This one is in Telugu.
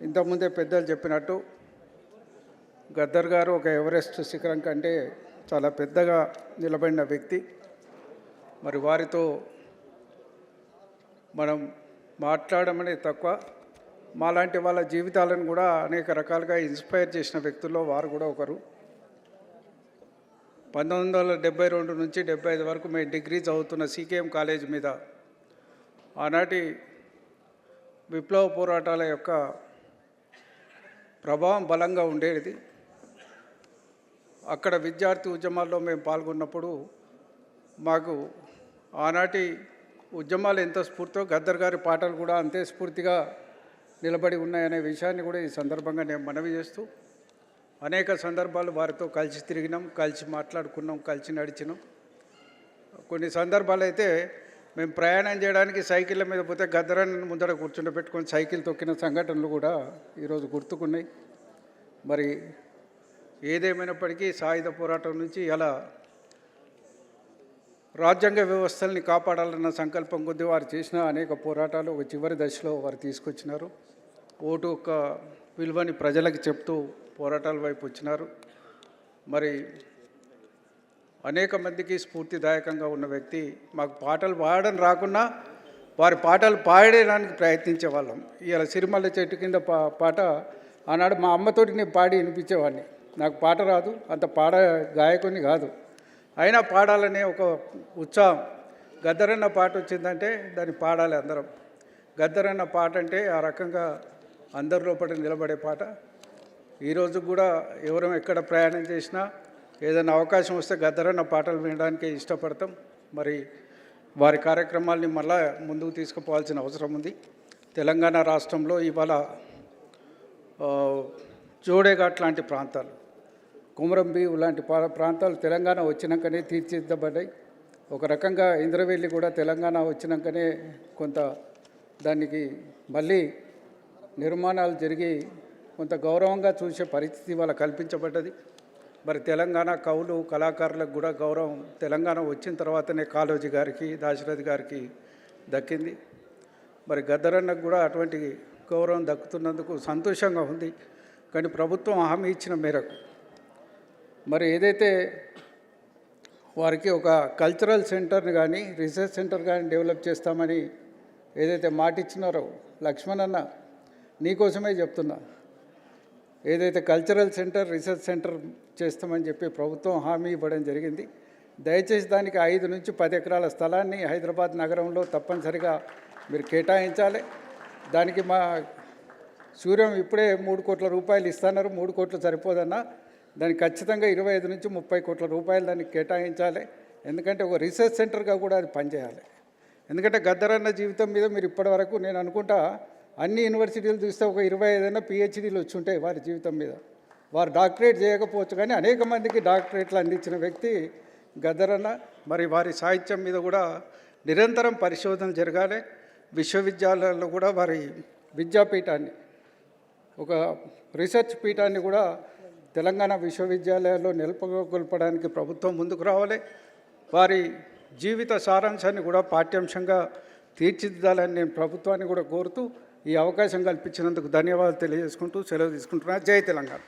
ఇంతకుముందే పెద్దలు చెప్పినట్టు గద్దర్ గారు ఒక ఎవరెస్ట్ శిఖరం కంటే చాలా పెద్దగా నిలబడిన వ్యక్తి. మరి వారితో మనం మాట్లాడమనే తక్కువ, మాలాంటి వాళ్ళ జీవితాలను కూడా అనేక రకాలుగా ఇన్స్పైర్ చేసిన వ్యక్తుల్లో వారు కూడా ఒకరు. 1972 నుంచి 75 వరకు మేము డిగ్రీ చదువుతున్న సీకేఎం కాలేజ్ మీద ఆనాటి విప్లవ పోరాటాల యొక్క ప్రభావం బలంగా ఉండేది. అక్కడ విద్యార్థి ఉద్యమాల్లో మేము పాల్గొన్నప్పుడు మాకు ఆనాటి ఉద్యమాలు ఎంత స్ఫూర్తితో గద్దర్ గారి పాటలు కూడా అంతే స్ఫూర్తిగా నిలబడి ఉన్నాయనే విషయాన్ని కూడా ఈ సందర్భంగా నేను మనవి చేస్తూ, అనేక సందర్భాలు వారితో కలిసి తిరిగినాం, కలిసి మాట్లాడుకున్నాం, కలిసి నడిచినాం. కొన్ని సందర్భాలు అయితే మేము ప్రయాణం చేయడానికి సైకిళ్ళ మీద పోతే గద్దరాన్ని ముందర కూర్చుండబెట్టుకొని సైకిల్ తొక్కిన సంఘటనలు కూడా ఈరోజు గుర్తుకున్నాయి. మరి ఏదేమైనప్పటికీ సాయుధ పోరాటం నుంచి అలా రాజ్యాంగ వ్యవస్థల్ని కాపాడాలన్న సంకల్పం కొద్దీ వారు చేసిన అనేక పోరాటాలు ఒక చివరి దశలో వారు తీసుకొచ్చినారు. ఓటు యొక్క విలువని ప్రజలకు చెప్తూ పోరాటాల వైపు వచ్చినారు. మరి అనేక మందికి స్ఫూర్తిదాయకంగా ఉన్న వ్యక్తి. మాకు పాటలు పాడడం రాకున్నా వారి పాటలు పాడడానికి ప్రయత్నించే వాళ్ళం. ఇలా సిరిమల్ల చెట్టు కింద పాట ఆనాడు మా అమ్మతోటి నేను పాడి వినిపించేవాడిని. నాకు పాట రాదు, అంత గాయకుని కాదు, అయినా పాడాలనే ఒక ఉత్సాహం. గద్దరన్న పాట వచ్చిందంటే దాన్ని పాడాలి అందరం. గద్దరన్న పాట అంటే ఆ రకంగా అందరి లోపల నిలబడే పాట. ఈరోజు కూడా ఎవరం ఎక్కడ ప్రయాణం చేసినా ఏదైనా అవకాశం వస్తే గద్దరన్న పాటలు వినడానికి ఇష్టపడతాం. మరి వారి కార్యక్రమాల్ని మళ్ళా ముందుకు తీసుకుపోవాల్సిన అవసరం ఉంది. తెలంగాణ రాష్ట్రంలో ఇవాళ జోడేఘాట్ లాంటి ప్రాంతాలు, కుమరంభీం లాంటి ప్రాంతాలు తెలంగాణ వచ్చినాకనే తీర్చిదిద్దబడ్డాయి. ఒక రకంగా ఇంద్రవెల్లి కూడా తెలంగాణ వచ్చినాకనే కొంత దానికి మళ్ళీ నిర్మాణాలు జరిగి కొంత గౌరవంగా చూసే పరిస్థితి వాళ్ళ కల్పించబడ్డది. మరి తెలంగాణ కవులు కళాకారులకు కూడా గౌరవం తెలంగాణ వచ్చిన తర్వాతనే కాళోజీ గారికి, దాశరథి గారికి దక్కింది. మరి గద్దరన్నకు కూడా అటువంటి గౌరవం దక్కుతున్నందుకు సంతోషంగా ఉంది. కానీ ప్రభుత్వం హామీ ఇచ్చిన మేరకు మరి ఏదైతే వారికి ఒక కల్చరల్ సెంటర్ని కానీ రీసెర్చ్ సెంటర్ కానీ డెవలప్ చేస్తామని ఏదైతే మాట ఇచ్చినారో, లక్ష్మణ్ అన్న నీకోసమే చెప్తున్నా, ఏదైతే కల్చరల్ సెంటర్ రీసెర్చ్ సెంటర్ చేస్తామని చెప్పి ప్రభుత్వం హామీ ఇవ్వడం జరిగింది. దయచేసి దానికి 5 నుంచి 10 ఎకరాల స్థలాన్ని హైదరాబాద్ నగరంలో తప్పనిసరిగా మీరు కేటాయించాలి. దానికి మా సూర్యం ఇప్పుడే 3 కోట్ల రూపాయలు ఇస్తున్నారు. 3 కోట్లు సరిపోదన్నా, దానికి ఖచ్చితంగా 25 నుంచి 30 కోట్ల రూపాయలు దానికి కేటాయించాలి. ఎందుకంటే ఒక రీసెర్చ్ సెంటర్గా కూడా అది పనిచేయాలి. ఎందుకంటే గద్దరన్న జీవితం మీద మీరు ఇప్పటివరకు నేను అనుకుంటా అన్ని యూనివర్సిటీలు చూస్తే ఒక 25 పిహెచ్డీలు వచ్చి ఉంటాయి వారి జీవితం మీద. వారు డాక్టరేట్ చేయకపోవచ్చు కానీ అనేక మందికి డాక్టరేట్లు అందించిన వ్యక్తి గద్దరన్న. మరి వారి సాహిత్యం మీద కూడా నిరంతరం పరిశోధన జరగాలి. విశ్వవిద్యాలయాల్లో కూడా వారి విద్యాపీఠాన్ని, ఒక రీసెర్చ్ పీఠాన్ని కూడా తెలంగాణ విశ్వవిద్యాలయాల్లో నెలకొల్పడానికి ప్రభుత్వం ముందుకు రావాలి. వారి జీవిత సారాంశాన్ని కూడా పాఠ్యాంశంగా తీర్చిదిద్దాలని నేను ప్రభుత్వాన్ని కూడా కోరుతూ ఈ అవకాశం కల్పించినందుకు ధన్యవాదాలు తెలియజేసుకుంటూ సెలవు తీసుకుంటున్నా. జై తెలంగాణ.